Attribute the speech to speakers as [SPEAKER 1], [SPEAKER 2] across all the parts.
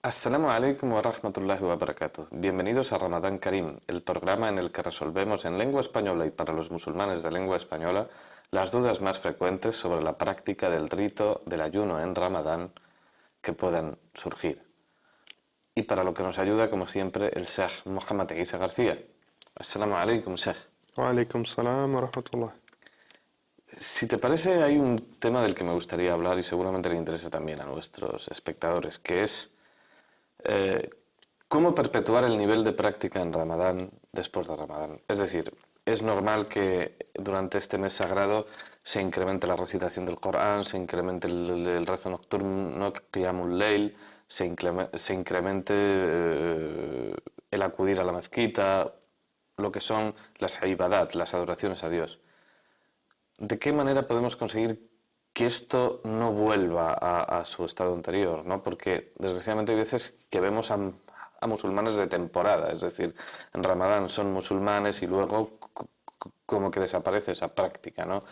[SPEAKER 1] Assalamu alaikum wa rahmatullahi wa barakatuh. Bienvenidos a Ramadán Karim, el programa en el que resolvemos en lengua española y para los musulmanes de lengua española las dudas más frecuentes sobre la práctica del rito del ayuno en Ramadán que puedan surgir. Y para lo que nos ayuda, como siempre, el Sheikh Mohammad Isa García. Assalamu alaikum, Sheikh.
[SPEAKER 2] Wa alaikum salam wa rahmatullah.
[SPEAKER 1] Si te parece, hay un tema del que me gustaría hablar y seguramente le interesa también a nuestros espectadores, que es cómo perpetuar el nivel de práctica en Ramadán después de Ramadán. Es decir, es normal que durante este mes sagrado se incremente la recitación del Corán, se incremente el rezo nocturno, Qiyamul Layl, se incremente el acudir a la mezquita, lo que son las ibadat, las adoraciones a Dios. ¿De qué manera podemos conseguir que esto no vuelva a su estado anterior, ¿no? Porque desgraciadamente hay veces que vemos a musulmanes de temporada, es decir, en Ramadán son musulmanes y luego como que desaparece esa práctica, ¿no?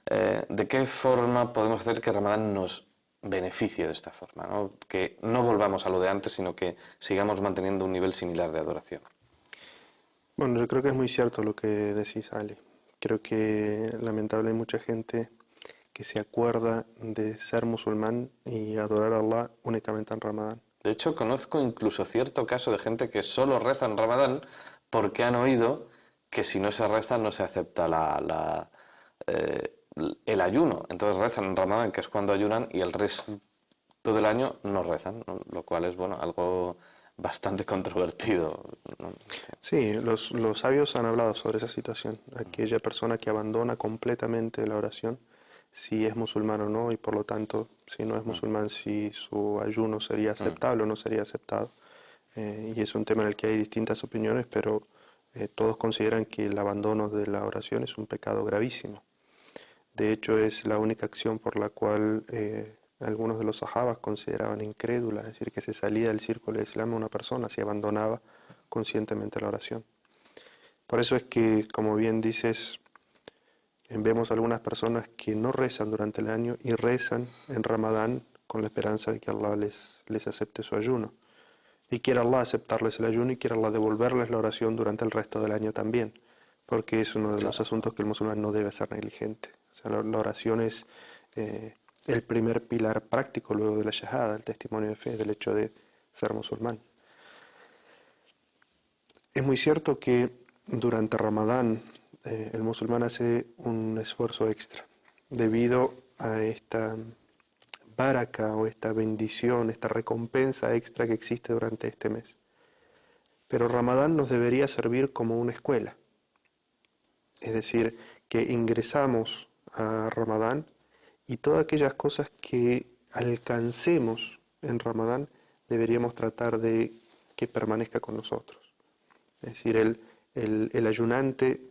[SPEAKER 1] ¿De qué forma podemos hacer que Ramadán nos beneficie de esta forma, ¿no? Que no volvamos a lo de antes, sino que sigamos manteniendo un nivel similar de adoración?
[SPEAKER 2] Bueno, yo creo que es muy cierto lo que decís, Ali. Creo que lamentable hay mucha gente que se acuerda de ser musulmán y adorar a Allah únicamente en Ramadán.
[SPEAKER 1] De hecho, conozco incluso cierto caso de gente que solo reza en Ramadán porque han oído que si no se reza no se acepta eh, el ayuno. Entonces rezan en Ramadán, que es cuando ayunan, y el resto del año no rezan, ¿no? Lo cual es, bueno, algo bastante controvertido, ¿no?
[SPEAKER 2] Sí, los sabios han hablado sobre esa situación. Aquella persona que abandona completamente la oración, si es musulmán o no, y por lo tanto, si no es musulmán, si su ayuno sería aceptable o no sería aceptado. Y es un tema en el que hay distintas opiniones, pero todos consideran que el abandono de la oración es un pecado gravísimo. De hecho, es la única acción por la cual algunos de los sahabas consideraban incrédula, es decir, que se salía del círculo del Islam una persona si abandonaba conscientemente la oración. Por eso es que, como bien dices, vemos algunas personas que no rezan durante el año y rezan en Ramadán con la esperanza de que Allah les acepte su ayuno. Y quiere Allah aceptarles el ayuno y quiere Allah devolverles la oración durante el resto del año también, porque es uno de los asuntos que el musulmán no debe ser negligente. O sea, la oración es el primer pilar práctico luego de la shahada, el testimonio de fe, del hecho de ser musulmán. Es muy cierto que durante Ramadán el musulmán hace un esfuerzo extra debido a esta baraka o esta bendición, esta recompensa extra que existe durante este mes. Pero Ramadán nos debería servir como una escuela. Es decir, que ingresamos a Ramadán y todas aquellas cosas que alcancemos en Ramadán deberíamos tratar de que permanezca con nosotros. Es decir, el ayunante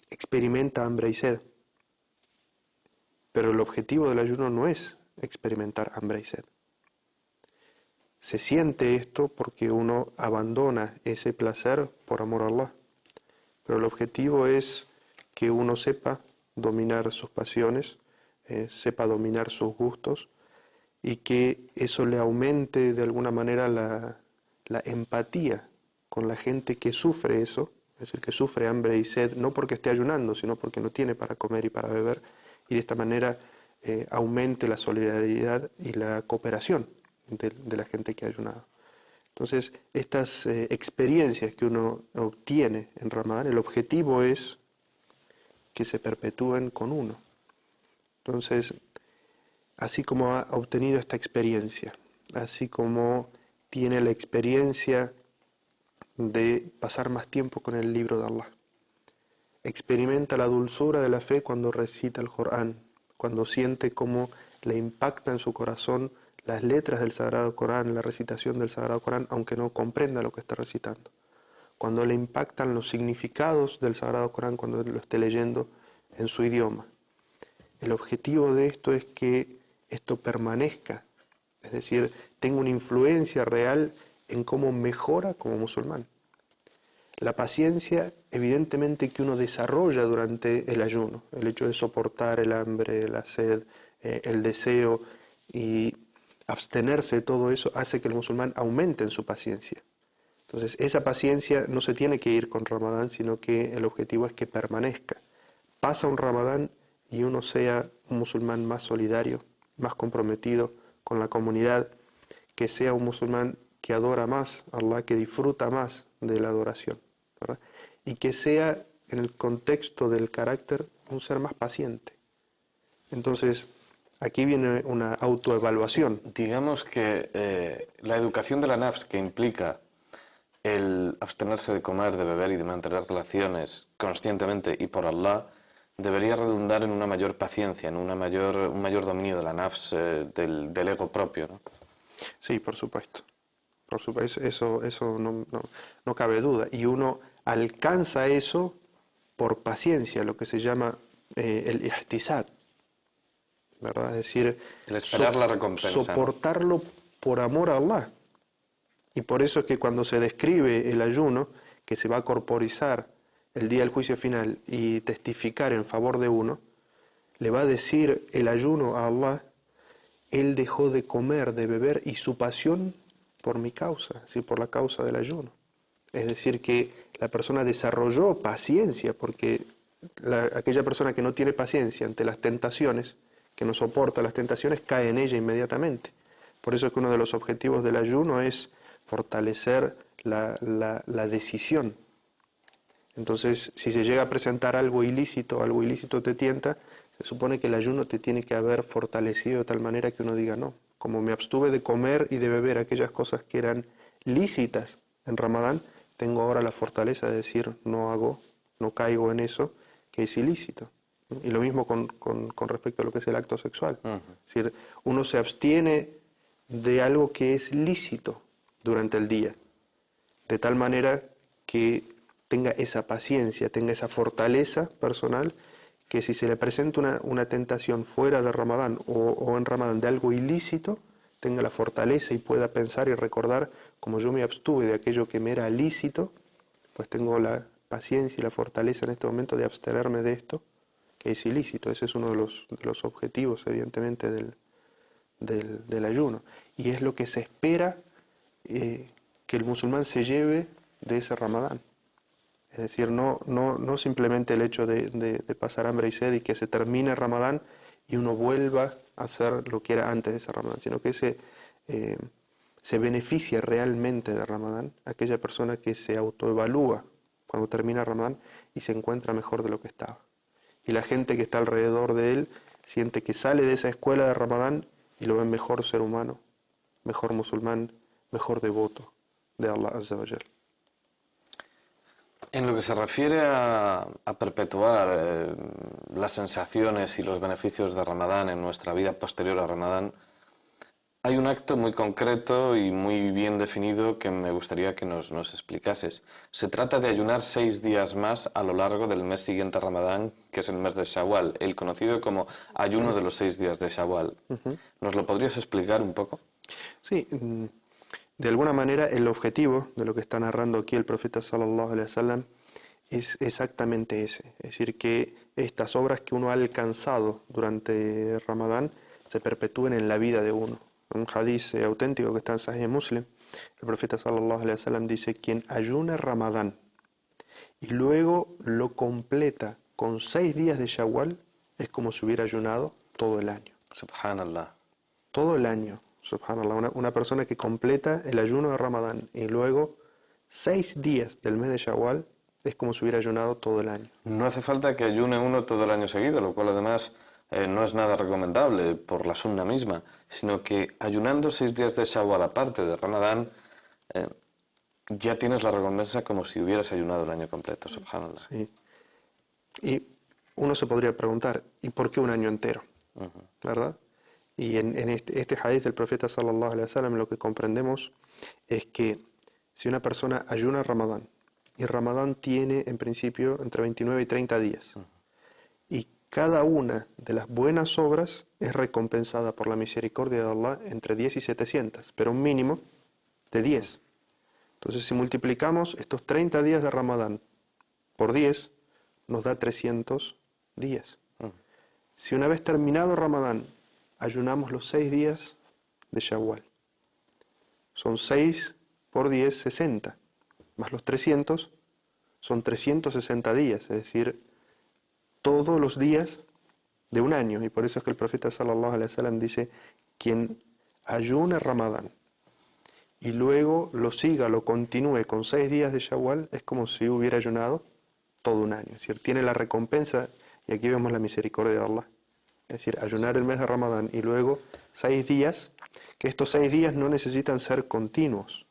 [SPEAKER 2] experimenta hambre y sed, pero el objetivo del ayuno no es experimentar hambre y sed. Se siente esto porque uno abandona ese placer por amor a Allah, pero el objetivo es que uno sepa dominar sus pasiones, sepa dominar sus gustos y que eso le aumente de alguna manera la empatía con la gente que sufre eso, es decir, que sufre hambre y sed, no porque esté ayunando, sino porque no tiene para comer y para beber, y de esta manera aumente la solidaridad y la cooperación de la gente que ha ayunado. Entonces, estas experiencias que uno obtiene en Ramadán, el objetivo es que se perpetúen con uno. Entonces, así como ha obtenido esta experiencia, así como tiene la experiencia de pasar más tiempo con el libro de Allah, experimenta la dulzura de la fe cuando recita el Corán, cuando siente cómo le impacta en su corazón las letras del Sagrado Corán, la recitación del Sagrado Corán, aunque no comprenda lo que está recitando. Cuando le impactan los significados del Sagrado Corán cuando lo esté leyendo en su idioma. El objetivo de esto es que esto permanezca, es decir, tenga una influencia real en cómo mejora como musulmán. La paciencia, evidentemente, que uno desarrolla durante el ayuno, el hecho de soportar el hambre, la sed, el deseo y abstenerse de todo eso hace que el musulmán aumente en su paciencia. Entonces, esa paciencia no se tiene que ir con Ramadán, sino que el objetivo es que permanezca. Pasa un Ramadán y uno sea un musulmán más solidario, más comprometido con la comunidad, que sea un musulmán que adora más a Allah, que disfruta más de la adoración, ¿verdad? Y que sea, en el contexto del carácter, un ser más paciente. Entonces, aquí viene una autoevaluación.
[SPEAKER 1] Digamos que la educación de la nafs, que implica el abstenerse de comer, de beber y de mantener relaciones conscientemente y por Allah, debería redundar en una mayor paciencia, en un mayor dominio de la nafs, del ego propio, ¿no?
[SPEAKER 2] Sí, por supuesto. Por supuesto, eso no cabe duda. Y uno alcanza eso por paciencia, lo que se llama el ihtisab, ¿verdad? Es decir,
[SPEAKER 1] El esperar la recompensa, ¿no?
[SPEAKER 2] soportarlo por amor a Allah. Y por eso es que cuando se describe el ayuno, que se va a corporizar el día del juicio final y testificar en favor de uno, le va a decir el ayuno a Allah: Él dejó de comer, de beber, y su pasión por mi causa, es decir, por la causa del ayuno. Es decir, que la persona desarrolló paciencia, porque aquella persona que no tiene paciencia ante las tentaciones, que no soporta las tentaciones, cae en ella inmediatamente. Por eso es que uno de los objetivos del ayuno es fortalecer la decisión. Entonces, si se llega a presentar algo ilícito te tienta, se supone que el ayuno te tiene que haber fortalecido de tal manera que uno diga: no, como me abstuve de comer y de beber aquellas cosas que eran lícitas en Ramadán, tengo ahora la fortaleza de decir: no caigo en eso que es ilícito. Y lo mismo con respecto a lo que es el acto sexual. Es decir, uno se abstiene de algo que es lícito durante el día, de tal manera que tenga esa paciencia, tenga esa fortaleza personal, que si se le presenta una tentación fuera de Ramadán o en Ramadán de algo ilícito, tenga la fortaleza y pueda pensar y recordar: como yo me abstuve de aquello que me era lícito, pues tengo la paciencia y la fortaleza en este momento de abstenerme de esto que es ilícito. Ese es uno de los objetivos, evidentemente, del ayuno. Y es lo que se espera que el musulmán se lleve de ese Ramadán. Es decir, no simplemente el hecho de pasar hambre y sed y que se termine el Ramadán y uno vuelva a hacer lo que era antes de ese Ramadán, sino que se beneficia realmente de Ramadán aquella persona que se autoevalúa cuando termina Ramadán y se encuentra mejor de lo que estaba. Y la gente que está alrededor de él siente que sale de esa escuela de Ramadán y lo ven mejor ser humano, mejor musulmán, mejor devoto de Allah Azza wa Jal.
[SPEAKER 1] En lo que se refiere a perpetuar las sensaciones y los beneficios de Ramadán en nuestra vida posterior a Ramadán, hay un acto muy concreto y muy bien definido que me gustaría que nos explicases. Se trata de ayunar 6 días más a lo largo del mes siguiente a Ramadán, que es el mes de Shawwal, el conocido como ayuno de los 6 días de Shawwal. ¿Nos lo podrías explicar un poco?
[SPEAKER 2] Sí, de alguna manera el objetivo de lo que está narrando aquí el profeta sallallahu alaihi wasallam es exactamente ese. Es decir, que estas obras que uno ha alcanzado durante Ramadán se perpetúen en la vida de uno. Un hadiz auténtico que está en Sahih Muslim, el profeta sallallahu alaihi wasallam dice: quien ayuna Ramadán y luego lo completa con 6 días de Shawwal, es como si hubiera ayunado todo el año.
[SPEAKER 1] Subhanallah.
[SPEAKER 2] Todo el año, subhanallah. Una persona que completa el ayuno de Ramadán y luego 6 días del mes de Shawwal, es como si hubiera ayunado todo el año.
[SPEAKER 1] No hace falta que ayune uno todo el año seguido, lo cual además no es nada recomendable por la sunna misma, sino que ayunando 6 días de Shawwal aparte de Ramadán, ya tienes la recompensa como si hubieras ayunado el año completo, subhanallah.
[SPEAKER 2] Sí. Y uno se podría preguntar: ¿y por qué un año entero? ¿Verdad? Y en este hadith del profeta sallallahu alaihi wasallam lo que comprendemos es que si una persona ayuna Ramadán, y Ramadán tiene en principio entre 29 y 30 días, y cada una de las buenas obras es recompensada por la misericordia de Allah entre 10 y 700, pero un mínimo de 10. Entonces, si multiplicamos estos 30 días de Ramadán por 10, nos da 300 días. Si una vez terminado Ramadán ayunamos los 6 días, de Shawwal. Son 6 por 10, 60, más los 300, son 360 días, es decir, todos los días de un año. Y por eso es que el profeta sallallahu alaihi wasallam dice, quien ayune Ramadán y luego lo siga, lo continúe con 6 días de Shawwal, es como si hubiera ayunado todo un año. Es decir, tiene la recompensa, y aquí vemos la misericordia de Allah. Es decir, ayunar el mes de Ramadán y luego 6 días, que estos 6 días no necesitan ser continuos.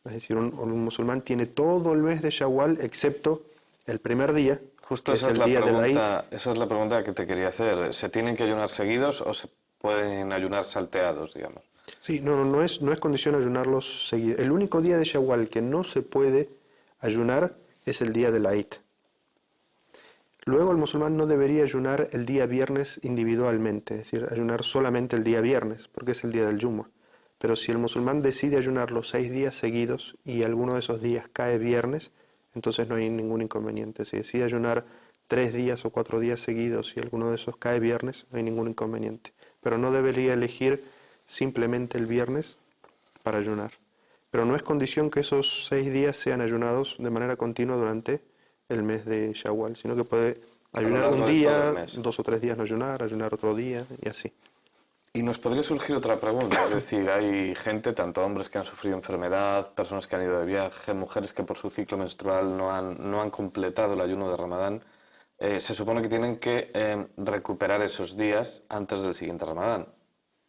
[SPEAKER 2] Es decir, un musulmán tiene todo el mes de Shawwal excepto el primer día,
[SPEAKER 1] Justo
[SPEAKER 2] que es el día de la Eid.
[SPEAKER 1] esa es la pregunta que te quería hacer. ¿Se tienen que ayunar seguidos o se pueden ayunar salteados, digamos?
[SPEAKER 2] Sí, no es condición ayunarlos seguidos. El único día de Shawwal que no se puede ayunar es el día de la Eid. Luego el musulmán no debería ayunar el día viernes individualmente, es decir, ayunar solamente el día viernes, porque es el día del Yuma. Pero si el musulmán decide ayunar los 6 días seguidos y alguno de esos días cae viernes, entonces no hay ningún inconveniente. Si decide ayunar 3 días o 4 días seguidos y alguno de esos cae viernes, no hay ningún inconveniente. Pero no debería elegir simplemente el viernes para ayunar. Pero no es condición que esos 6 días sean ayunados de manera continua durante el mes de Shawwal, sino que puede ayunar un día, 2 o 3 días no ayunar otro día y así.
[SPEAKER 1] Y nos podría surgir otra pregunta, es decir, hay gente, tanto hombres que han sufrido enfermedad, personas que han ido de viaje, mujeres que por su ciclo menstrual no han completado el ayuno de Ramadán. Se supone que tienen que recuperar esos días antes del siguiente Ramadán.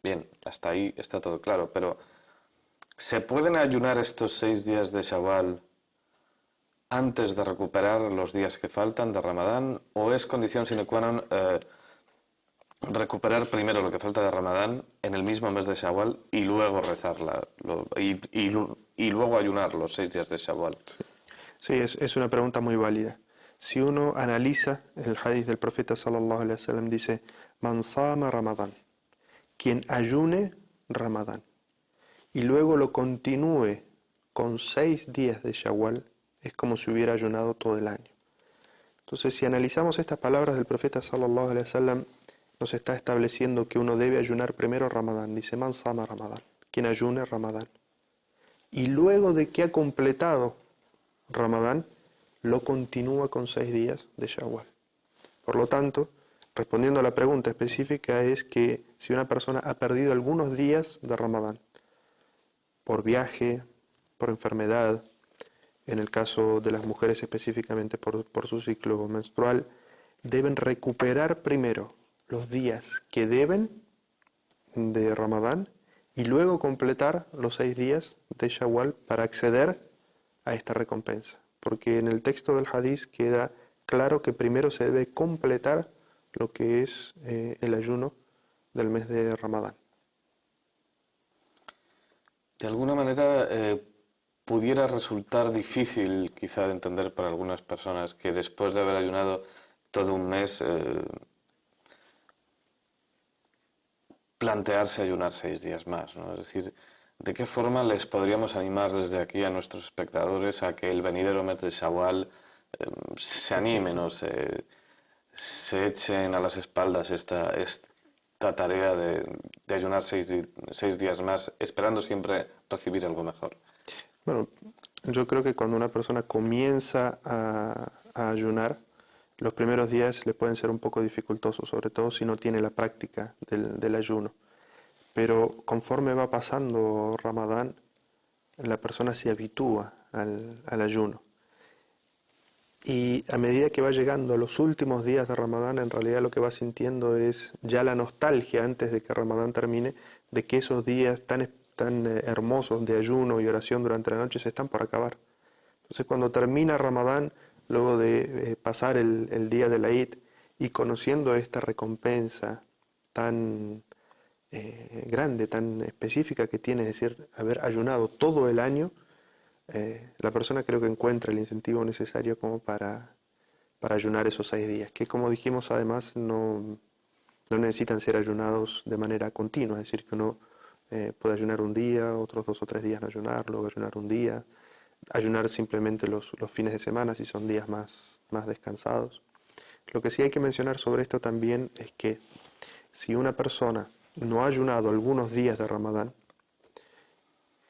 [SPEAKER 1] Bien, hasta ahí está todo claro, pero ¿se pueden ayunar estos 6 días de Shawwal antes de recuperar los días que faltan de Ramadán? ¿O es condición sine qua non recuperar primero lo que falta de Ramadán en el mismo mes de Shawwal y luego rezarla y luego ayunar los 6 días de Shawwal?
[SPEAKER 2] Sí, es una pregunta muy válida. Si uno analiza el hadith del profeta sallallahu alaihi wasallam, dice, Man sama Ramadán, quien ayune Ramadán, y luego lo continúe con 6 días de Shawwal, es como si hubiera ayunado todo el año. Entonces, si analizamos estas palabras del profeta sallallahu alaihi wasallam, nos está estableciendo que uno debe ayunar primero Ramadán. Dice, Man sama Ramadán, quien ayune Ramadán. Y luego de que ha completado Ramadán, lo continúa con 6 días de Shawwal. Por lo tanto, respondiendo a la pregunta específica, es que si una persona ha perdido algunos días de Ramadán, por viaje, por enfermedad, en el caso de las mujeres específicamente por su ciclo menstrual, deben recuperar primero los días que deben de Ramadán y luego completar los 6 días de Shawwal para acceder a esta recompensa. Porque en el texto del Hadís queda claro que primero se debe completar lo que es el ayuno del mes de Ramadán.
[SPEAKER 1] De alguna manera pudiera resultar difícil quizá de entender para algunas personas que después de haber ayunado todo un mes plantearse ayunar 6 días más, ¿no? Es decir, ¿de qué forma les podríamos animar desde aquí a nuestros espectadores a que el venidero mes de Shawwal se animen o se echen a las espaldas esta tarea de ayunar 6 días más, esperando siempre recibir algo mejor?
[SPEAKER 2] Bueno, yo creo que cuando una persona comienza a ayunar, los primeros días le pueden ser un poco dificultosos, sobre todo si no tiene la práctica del ayuno. Pero conforme va pasando Ramadán, la persona se habitúa al ayuno. Y a medida que va llegando a los últimos días de Ramadán, en realidad lo que va sintiendo es ya la nostalgia antes de que Ramadán termine, de que esos días tan hermosos de ayuno y oración durante la noche se están por acabar. Entonces cuando termina Ramadán, luego de pasar el día de la Eid y conociendo esta recompensa tan grande, tan específica que tiene, es decir, haber ayunado todo el año, la persona creo que encuentra el incentivo necesario como para ayunar esos 6 días, que como dijimos además no necesitan ser ayunados de manera continua, es decir, que uno puede ayunar un día, otros 2 o 3 días no ayunar, luego ayunar un día, ayunar simplemente los fines de semana si son días más descansados. Lo que sí hay que mencionar sobre esto también es que si una persona no ha ayunado algunos días de Ramadán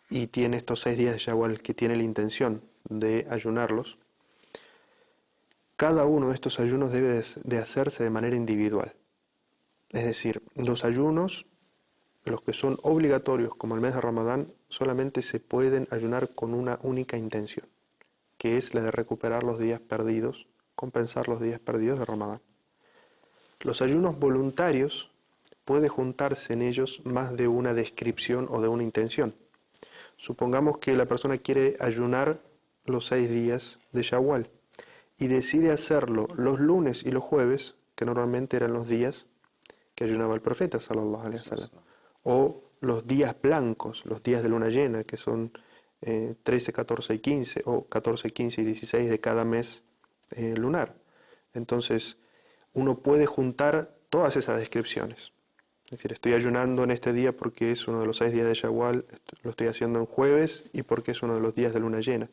[SPEAKER 2] y tiene estos 6 días de Shawwal que tiene la intención de ayunarlos, cada uno de estos ayunos debe de hacerse de manera individual. Es decir, los ayunos, los que son obligatorios como el mes de Ramadán, solamente se pueden ayunar con una única intención, que es la de recuperar los días perdidos, compensar los días perdidos de Ramadán. Los ayunos voluntarios puede juntarse en ellos más de una descripción o de una intención. Supongamos que la persona quiere ayunar los 6 días de Shawwal y decide hacerlo los lunes y los jueves, que normalmente eran los días que ayunaba el profeta, sallallahu alaihi wasallam, o los días blancos, los días de luna llena, que son 13, 14 y 15, o 14, 15 y 16 de cada mes lunar. Entonces, uno puede juntar todas esas descripciones. Es decir, estoy ayunando en este día porque es uno de los 6 días de Shawwal, lo estoy haciendo en jueves y porque es uno de los días de luna llena.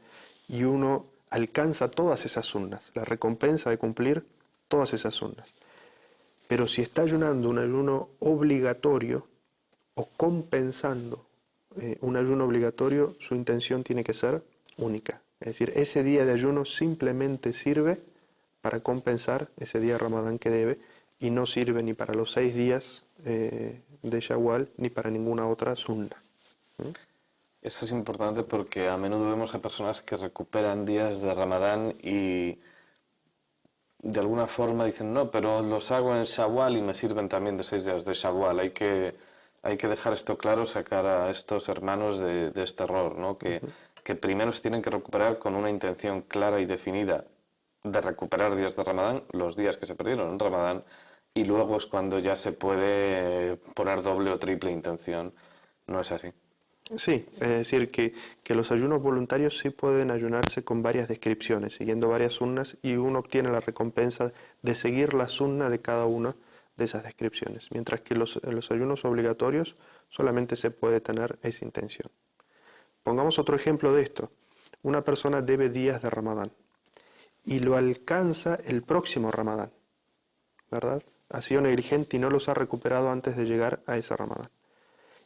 [SPEAKER 2] Y uno alcanza todas esas sunnas, la recompensa de cumplir todas esas sunnas. Pero si está ayunando un ayuno obligatorio o compensando un ayuno obligatorio, su intención tiene que ser única. Es decir, ese día de ayuno simplemente sirve para compensar ese día de Ramadán que debe y no sirve ni para los 6 días de Shawwal ni para ninguna otra sunna.
[SPEAKER 1] Esto es importante porque a menudo vemos a personas que recuperan días de Ramadán y de alguna forma dicen, no, pero los hago en Shawwal y me sirven también de 6 días de Shawwal. Hay que dejar esto claro, sacar a estos hermanos de este error, ¿no? Que primero se tienen que recuperar con una intención clara y definida de recuperar días de Ramadán, los días que se perdieron en Ramadán, y luego es cuando ya se puede poner doble o triple intención. No es así.
[SPEAKER 2] Sí, es decir, que los ayunos voluntarios sí pueden ayunarse con varias descripciones, siguiendo varias sunnas, y uno obtiene la recompensa de seguir la sunna de cada una de esas descripciones, mientras que los ayunos obligatorios solamente se puede tener esa intención. Pongamos otro ejemplo de esto. Una persona debe días de Ramadán y lo alcanza el próximo Ramadán, ¿verdad? Ha sido negligente y no los ha recuperado antes de llegar a ese Ramadán.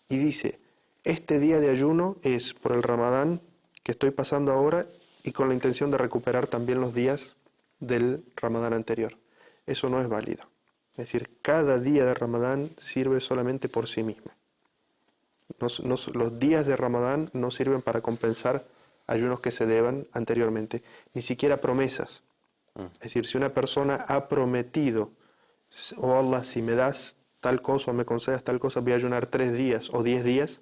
[SPEAKER 2] Y dice, este día de ayuno es por el Ramadán que estoy pasando ahora y con la intención de recuperar también los días del Ramadán anterior. Eso no es válido. Es decir, cada día de Ramadán sirve solamente por sí mismo. Los días de Ramadán no sirven para compensar ayunos que se deban anteriormente, ni siquiera promesas. Es decir, si una persona ha prometido, oh Allah, si me das tal cosa o me concedas tal cosa, voy a ayunar 3 días o 10 días,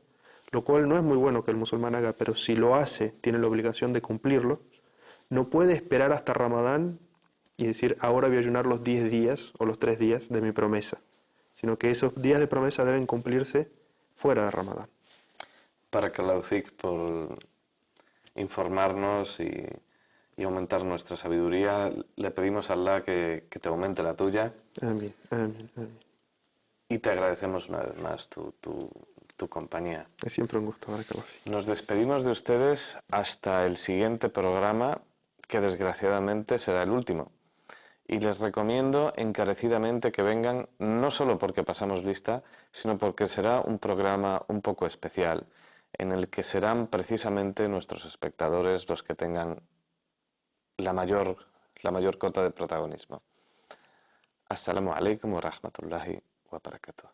[SPEAKER 2] lo cual no es muy bueno que el musulmán haga, pero si lo hace, tiene la obligación de cumplirlo, no puede esperar hasta Ramadán y decir, ahora voy a ayunar los 10 días o los 3 días de mi promesa, sino que esos días de promesa deben cumplirse fuera de Ramadán.
[SPEAKER 1] Barakallahu fik por informarnos y aumentar nuestra sabiduría. Le pedimos a Allah que te aumente la tuya.
[SPEAKER 2] Amén, amén, amén.
[SPEAKER 1] Y te agradecemos una vez más tu compañía.
[SPEAKER 2] Es siempre un gusto, Barakallahu fik.
[SPEAKER 1] Nos despedimos de ustedes hasta el siguiente programa, que desgraciadamente será el último. Y les recomiendo encarecidamente que vengan, no solo porque pasamos lista, sino porque será un programa un poco especial, en el que serán precisamente nuestros espectadores los que tengan la mayor cota de protagonismo. Assalamu alaikum wa rahmatullahi wa barakatuh.